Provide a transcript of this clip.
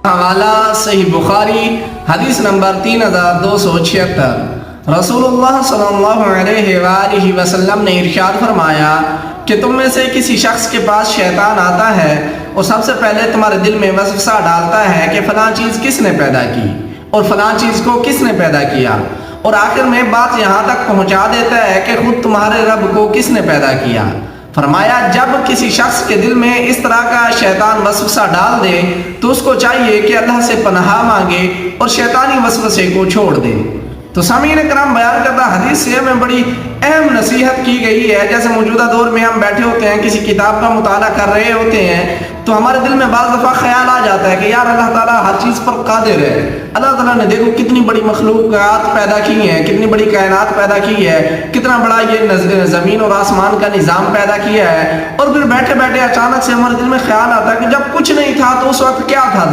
حوالہ صحیح بخاری حدیث نمبر 3276۔ رسول اللہ صلی اللہ علیہ وآلہ وسلم نے ارشاد فرمایا کہ تم میں سے کسی شخص کے پاس شیطان آتا ہے اور سب سے پہلے تمہارے دل میں وسوسہ ڈالتا ہے کہ فلاں چیز کس نے پیدا کی اور فلاں چیز کو کس نے پیدا کیا، اور آخر میں بات یہاں تک پہنچا دیتا ہے کہ خود تمہارے رب کو کس نے پیدا کیا۔ فرمایا جب کسی شخص کے دل میں اس طرح کا شیطان وسوسہ ڈال دے تو اس کو چاہیے کہ اللہ سے پناہ مانگے اور شیطانی وسوسے کو چھوڑ دے۔ تو سامعین کرام، بیان کردہ حدیث سے ہمیں بڑی اہم نصیحت کی گئی ہے۔ جیسے موجودہ دور میں ہم بیٹھے ہوتے ہیں، کسی کتاب کا مطالعہ کر رہے ہوتے ہیں تو ہمارے دل میں بعض دفعہ خیال آ جاتا ہے کہ یار اللہ تعالیٰ ہر چیز پر قادر ہے۔ اللہ تعالیٰ نے دیکھو کتنی بڑی مخلوقات پیدا کی ہیں، کتنی بڑی کائنات پیدا کی ہے، کتنا بڑا یہ زمین اور آسمان کا نظام پیدا کیا ہے، اور پھر بیٹھے بیٹھے اچانک سے ہمارے دل میں خیال آتا ہے کہ جب کچھ نہیں تھا تو اس وقت کیا تھا دنیا